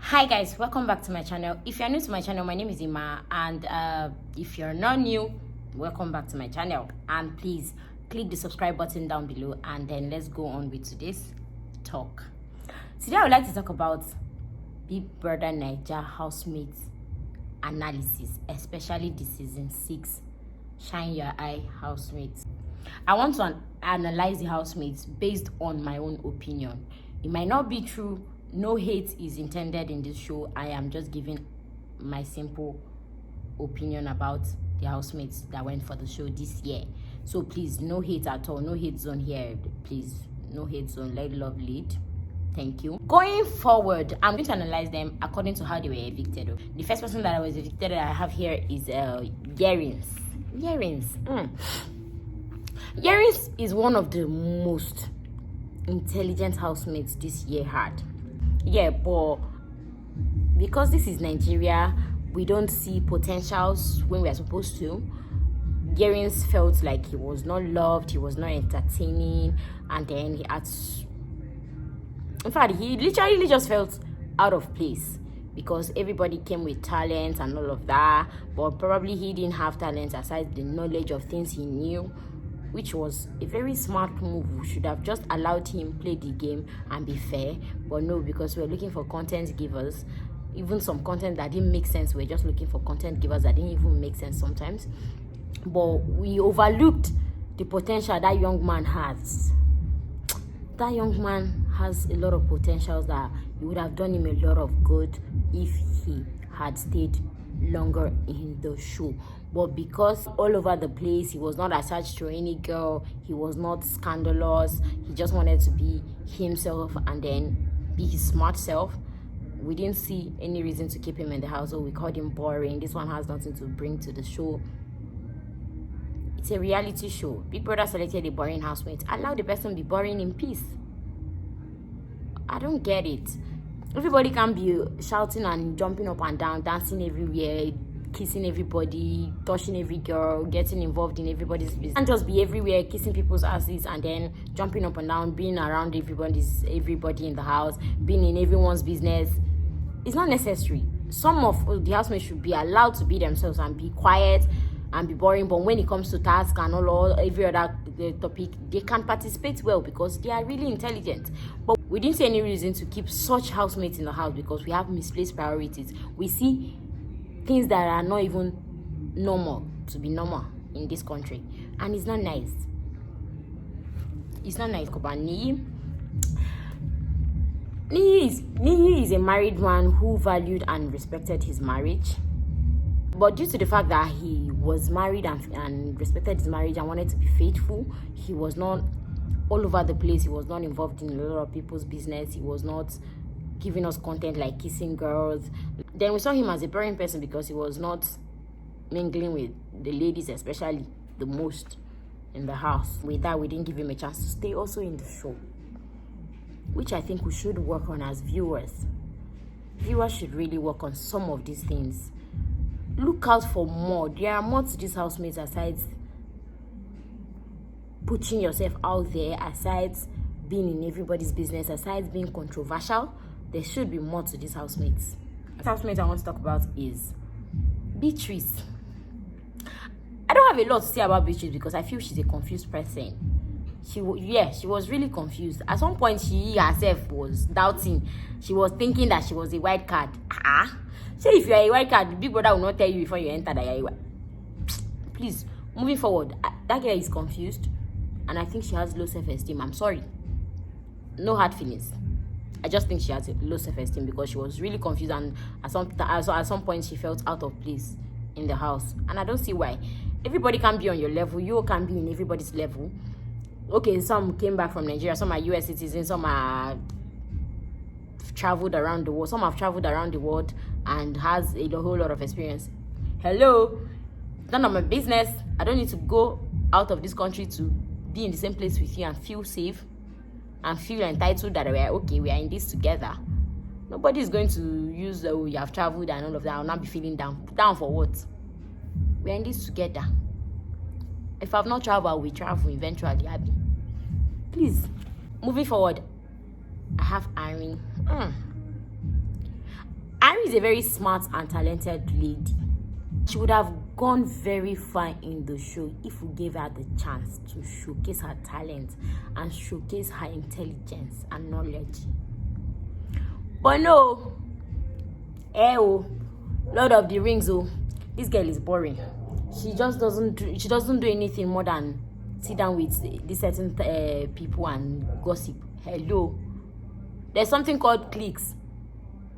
Hi guys, welcome back to my channel. If you're new to my channel, my name is Ima, and if you're not new, welcome back to my channel. And please click the subscribe button down below, and then let's go on with today's talk. Today I would like to talk about Big Brother NAIJA Housemates analysis, especially the season 6 Shine Your Eye Housemates. I want to analyze the housemates based on my own opinion. It might not be true. No hate is intended in this show. I am just giving my simple opinion about the housemates that went for the show this year. So please, no hate at all. No hate zone here. Please, no hate zone. Let love lead. Thank you. Going forward, I'm going to analyze them according to how they were evicted. The first person that I was evicted that I have here is Yerins. Yerins is one of the most intelligent housemates this year had. Yeah, but because this is Nigeria, we don't see potentials when we are supposed to. Yerins felt like he was not loved, he was not entertaining, and then he had, in fact, he literally just felt out of place because everybody came with talent and all of that, but probably he didn't have talent aside the knowledge of things he knew, which was a very smart move. We should have just allowed him play the game and be fair, but no, because we're looking for content givers, even some content that didn't make sense. We're just looking for content givers that didn't even make sense sometimes, but we overlooked the potential that young man has. That young man has a lot of potentials that it would have done him a lot of good if he had stayed longer in the show. But because all over the place, he was not attached to any girl, he was not scandalous, he just wanted to be himself and then be his smart self, we didn't see any reason to keep him in the house. So we called him boring. This one has nothing to bring to the show. It's a reality show. Big Brother selected a boring housemate. Allow the person be boring in peace. I don't get it. Everybody can be shouting and jumping up and down, dancing everywhere, kissing everybody, touching every girl, getting involved in everybody's business. And just be everywhere, kissing people's asses, and then jumping up and down, being around everybody in the house, being in everyone's business. It's not necessary. Some of the housemates should be allowed to be themselves and be quiet and be boring, but when it comes to task and every other topic, they can participate well because they are really intelligent. But we didn't see any reason to keep such housemates in the house because we have misplaced priorities. We see things that are not even normal to be normal in this country, and it's not nice. It's not nice. Niyi is a married man who valued and respected his marriage. But due to the fact that he was married and respected his marriage and wanted to be faithful, he was not all over the place. He was not involved in a lot of people's business. He was not giving us content like kissing girls. Then we saw him as a boring person because he was not mingling with the ladies, especially the most in the house. With that, we didn't give him a chance to stay also in the show, which I think we should work on as viewers. Viewers should really work on some of these things. Look out for more. There are more to these housemates aside putting yourself out there, aside being in everybody's business, aside being controversial. There should be more to these housemates. The housemate I want to talk about is Beatrice. I don't have a lot to say about Beatrice because I feel she's a confused person. She was really confused. At some point, she herself was doubting. She was thinking that she was a white card. So if you are a white card, the Big Brother will not tell you before you enter that you are a white. Please, moving forward, that girl is confused, and I think she has low self-esteem. I'm sorry, no hard feelings. I just think she has a low self-esteem because she was really confused, and at some point she felt out of place in the house, and I don't see why. Everybody can be on your level. You can be in everybody's level. Okay, some came back from Nigeria, some are US citizens, some are traveled around the world, some have traveled around the world and has a whole lot of experience. Hello, none of my business. I don't need to go out of this country to be in the same place with you and feel safe and feel entitled that we are in this together. Nobody is going to use you have traveled and all of that. I'll not be feeling down for what? We are in this together. If I've not traveled, we travel eventually, Abby. Please, moving forward, I have Irene. Ari is a very smart and talented lady. She would have gone very far in the show if we gave her the chance to showcase her talent and showcase her intelligence and knowledge. But no, Lord of the Rings, this girl is boring. She just doesn't do anything more than sit down with these certain people and gossip. Hello, there's something called cliques,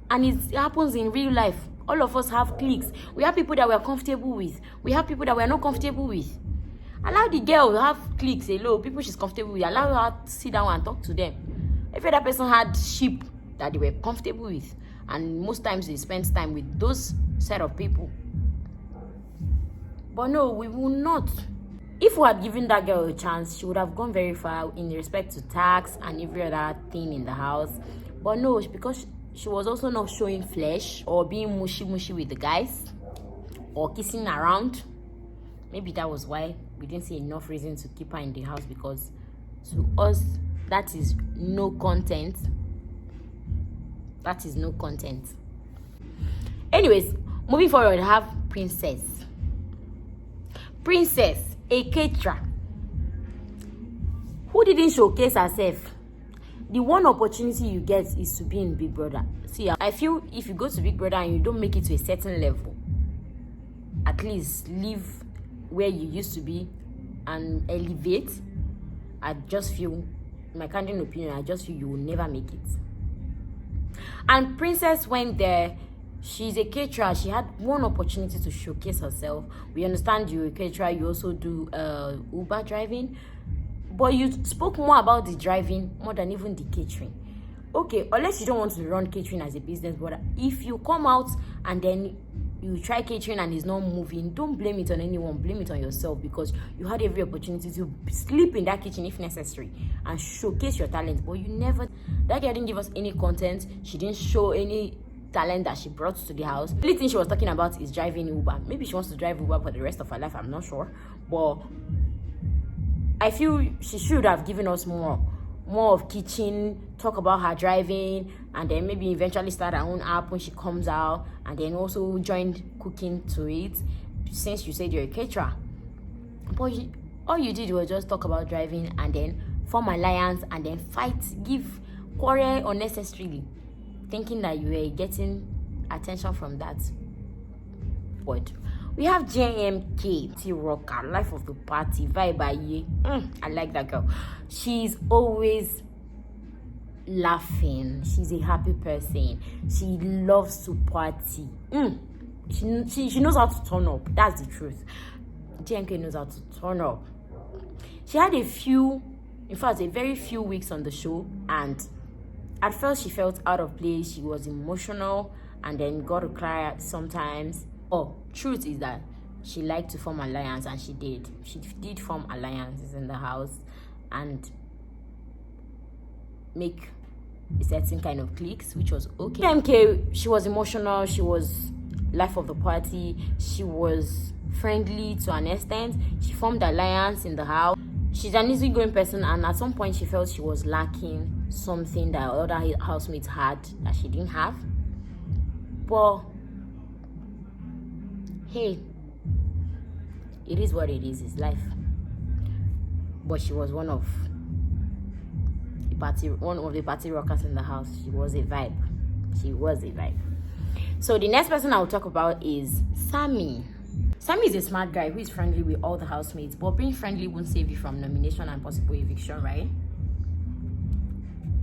and it happens in real life. All of us have cliques. We have people that we're comfortable with. We have people that we're not comfortable with. Allow the girl to have cliques. Hello, people she's comfortable with. Allow her to sit down and talk to them. If that person had sheep that they were comfortable with, and most times they spend time with those set of people. But no, we will not. If we had given that girl a chance, she would have gone very far in respect to tax and every other thing in the house. But no, because she was also not showing flesh or being mushy with the guys or kissing around. Maybe that was why we didn't see enough reason to keep her in the house, because to us, that is no content. That is no content. Anyways, moving forward, I have Princess, a caterer who didn't showcase herself. The one opportunity you get is to be in Big Brother. See, I feel if you go to Big Brother and you don't make it to a certain level, at least leave where you used to be and elevate. I just feel, my candid opinion, I just feel you will never make it. And Princess went there. She's a caterer. She had one opportunity to showcase herself. We understand you're a caterer. You also do Uber driving. But you spoke more about the driving more than even the catering. Okay, unless you don't want to run catering as a business, but if you come out and then you try catering and it's not moving, don't blame it on anyone. Blame it on yourself, because you had every opportunity to sleep in that kitchen if necessary and showcase your talent. But you never. That girl didn't give us any content. She didn't show any talent that she brought to the house. The only thing she was talking about is driving Uber. Maybe she wants to drive Uber for the rest of her life. I'm not sure, but I feel she should have given us more of kitchen, talk about her driving, and then maybe eventually start her own app when she comes out, and then also join cooking to it, since you said you're a caterer. But all you did was just talk about driving and then form alliance and then fight, give quarrel unnecessarily, thinking that you were getting attention from that. But we have JMK, T-Rocker, life of the party, vibe by ye. I like that girl. She's always laughing. She's a happy person. She loves to party. She knows how to turn up. That's the truth. JMK knows how to turn up. She had a very few weeks on the show, and at first she felt out of place. She was emotional and then got to cry sometimes. Truth is that she liked to form alliance, and she did. She did form alliances in the house and make a certain kind of cliques, which was okay. MK, she was emotional. She was life of the party. She was friendly to an extent. She formed alliance in the house. She's an easygoing person, and at some point she felt she was lacking something that other housemates had that she didn't have. But hey, it is what it is. It's life. But she was one of the party rockers in the house. She was a vibe. So the next person I will talk about is Sammy. Sammy is a smart guy who is friendly with all the housemates, but being friendly won't save you from nomination and possible eviction, right?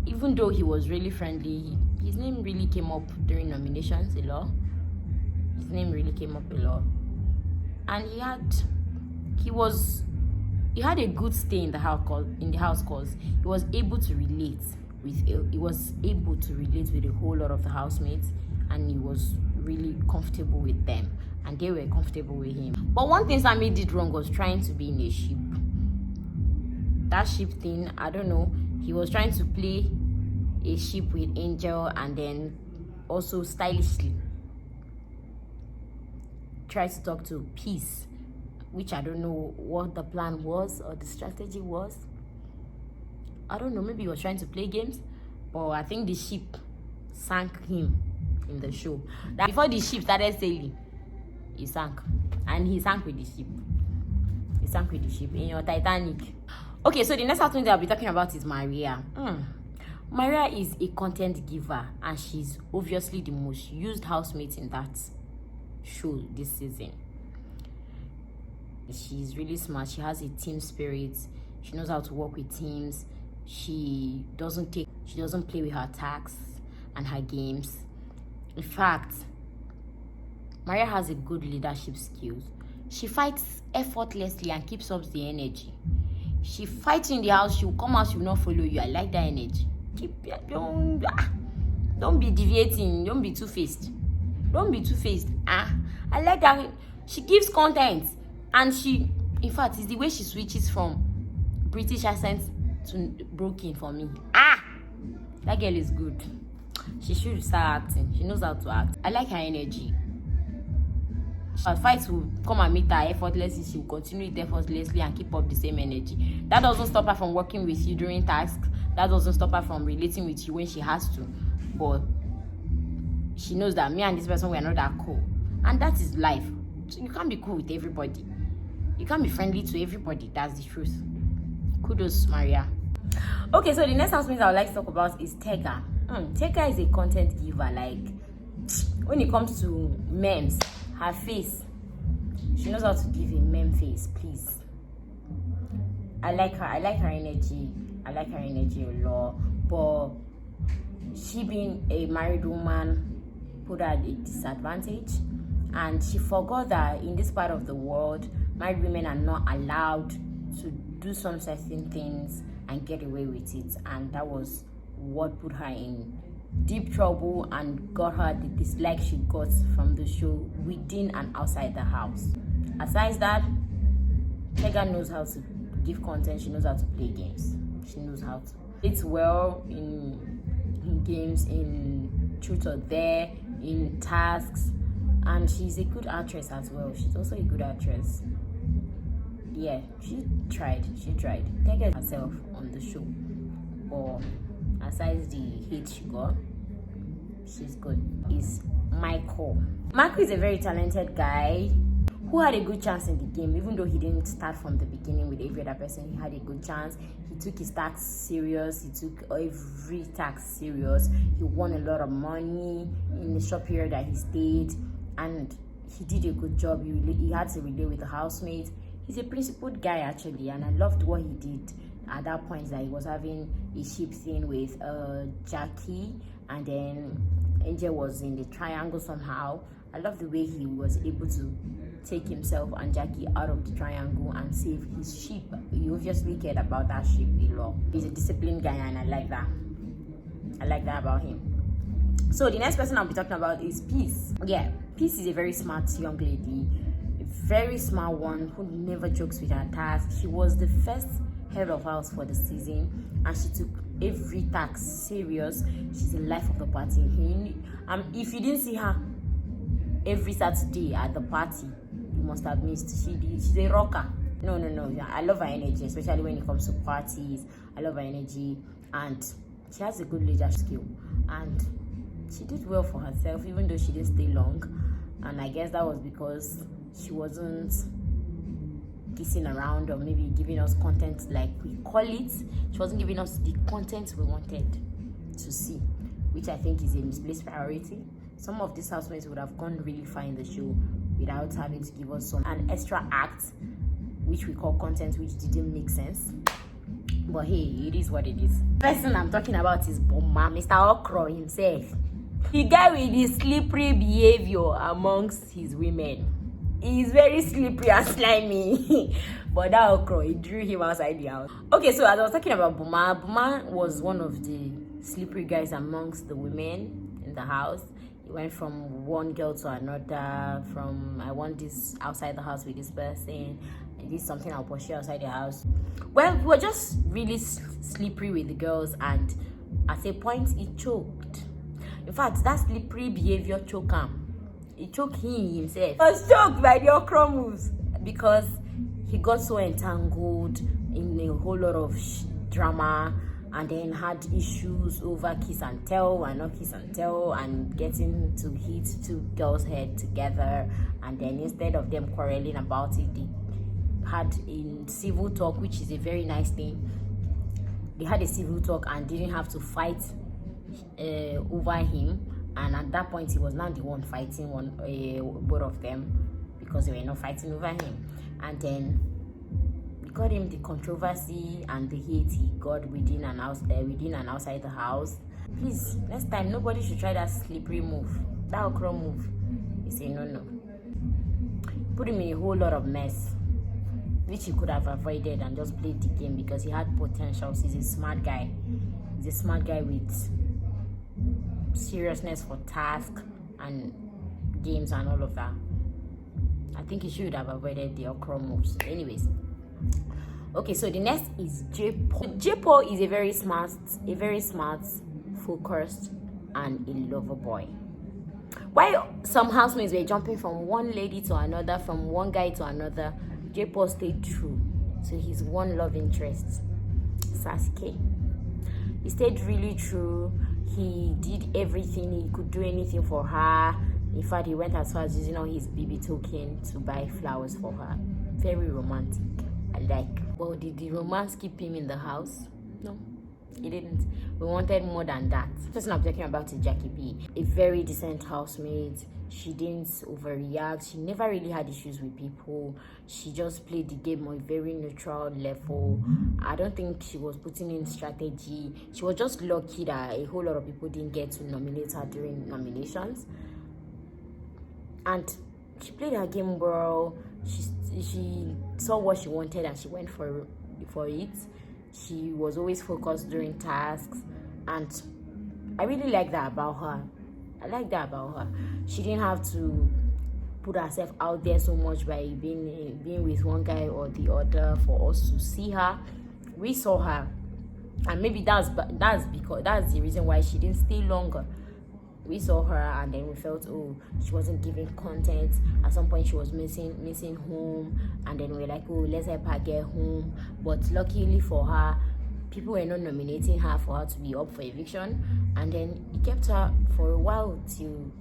Even though he was really friendly, his name really came up during nominations a lot. And he had a good stay in the house cause he was able to relate with a whole lot of the housemates, and he was really comfortable with them, and they were comfortable with him. But one thing Sammy did wrong was trying to be in a ship. That ship thing, I don't know. He was trying to play a ship with Angel, and then also stylishly try to talk to Peace, which I don't know what the plan was or the strategy was. I don't know, maybe he was trying to play games, but I think the ship sank him. in the show. That before the ship started sailing, he sank. And he sank with the ship. He sank with the ship in your Titanic. Okay, so the next housemate I'll be talking about is Maria. Maria is a content giver, and she's obviously the most used housemate in that show this season. She's really smart. She has a team spirit. She knows how to work with teams. She doesn't play with her tasks and her games. In fact, Maria has a good leadership skills. She fights effortlessly and keeps up the energy. She fights in the house, she will come out, she will not follow you. I like that energy. Don't be deviating, don't be two-faced. Don't be two-faced. I like that. She gives content, and in fact, it's the way she switches from British accent to broken for me. That girl is good. She should start acting. She knows how to act. I like her energy. Her fights will come and meet her effortlessly. She will continue it effortlessly and keep up the same energy. That doesn't stop her from working with you during tasks. That doesn't stop her from relating with you when she has to. But she knows that me and this person, we are not that cool. And that is life. So you can't be cool with everybody. You can't be friendly to everybody. That's the truth. Kudos, Maria. Okay, so the next housemate I would like to talk about is Tega. Tega is a content giver. Like, when it comes to memes, her face, she knows how to give a meme face, please. I like her energy. I like her energy a lot. But she being a married woman put her at a disadvantage. And she forgot that in this part of the world, married women are not allowed to do some certain things and get away with it. And that was what put her in deep trouble and got her the dislike she got from the show within and outside the house. Aside that, Tega knows how to give content. She knows how to play games. She knows how to. It's well in games, in truth or dare, in tasks, and she's a good actress as well. She's also a good actress. Yeah, she tried. Tega herself on the show, or aside the hate she got, she's good. Is Michael. Michael is a very talented guy who had a good chance in the game, even though he didn't start from the beginning with every other person. He had a good chance. He took his tax serious. He took every tax serious. He won a lot of money in the short period that he stayed, and he did a good job. He had to relate with the housemates. He's a principled guy actually, and I loved what he did at that point, that he was having a ship thing with Jackie, and then Angel was in the triangle somehow. I love the way he was able to take himself and Jackie out of the triangle and save his ship. He obviously cared about that ship a lot. He's a disciplined guy, and I like that. I like that about him. So the next person I'll be talking about is Peace. Yeah, Peace is a very smart young lady, a very smart one who never jokes with her tasks. She was the first head of house for the season, and she took every task serious. She's the life of the party. If you didn't see her every Saturday at the party, you must have missed. She's a rocker. No. I love her energy, especially when it comes to parties. I love her energy, and she has a good leadership skill, and she did well for herself, even though she didn't stay long. And I guess that was because she wasn't kissing around or maybe giving us content like we call it. She wasn't giving us the content we wanted to see, which I think is a misplaced priority. Some of these housemates would have gone really far in the show without having to give us an extra act, which we call content, which didn't make sense. But hey, it is what it is. The person I'm talking about is Boma, Mr. Okro himself. The guy with the slippery behavior amongst his women. He's very slippery and slimy. But that Okro, he drew him outside the house. Okay, so as I was talking about Boma was one of the slippery guys amongst the women in the house. He went from one girl to another, from I want this outside the house with this person, and this is something I'll pursue outside the house. Well, we were just really slippery with the girls, and at a point he choked. In fact, that slippery behavior choked him. He choked himself. He was choked by the okra moves because he got so entangled in a whole lot of drama and then had issues over kiss and tell and not kiss and tell, and getting to hit two girls' head together. And then instead of them quarreling about it, they had a civil talk, which is a very nice thing. They had a civil talk and didn't have to fight over him. And at that point, he was now the one fighting both of them, because they were not fighting over him. And then we got him the controversy and the hate he got within and outside the house. Please, next time, nobody should try that slippery move, that okra move. You say no. Put him in a whole lot of mess, which he could have avoided and just played the game, because he had potentials. He's a smart guy. He's a smart guy with seriousness for task and games and all of that. I think he should have avoided the okra moves. Anyways, okay, so the next is J-Paul. J-Paul is a very smart, focused, and a lover boy. While some housemates were jumping from one lady to another, from one guy to another, J-Paul stayed true to his one love interest, Sasuke. He stayed really true. He did everything. He could do anything for her. In fact, he went as far as using all his BB token to buy flowers for her. Very romantic. I like. Well, did the romance keep him in the house? No, it didn't. We wanted more than that. The person I'm talking about is Jackie B. A very decent housemate. She didn't overreact. She never really had issues with people. She just played the game on a very neutral level. I don't think she was putting in strategy. She was just lucky that a whole lot of people didn't get to nominate her during nominations. And she played her game well. She saw what she wanted and she went for it. She was always focused during tasks, and I really like that about her. She didn't have to put herself out there so much by being with one guy or the other for us to see her. We saw her, and maybe that's the reason why she didn't stay longer. We saw her, and then we felt, oh, she wasn't giving content. At some point, she was missing home, and then we were like, oh, let's help her get home. But luckily for her, people were not nominating her for her to be up for eviction, and then it kept her for a while till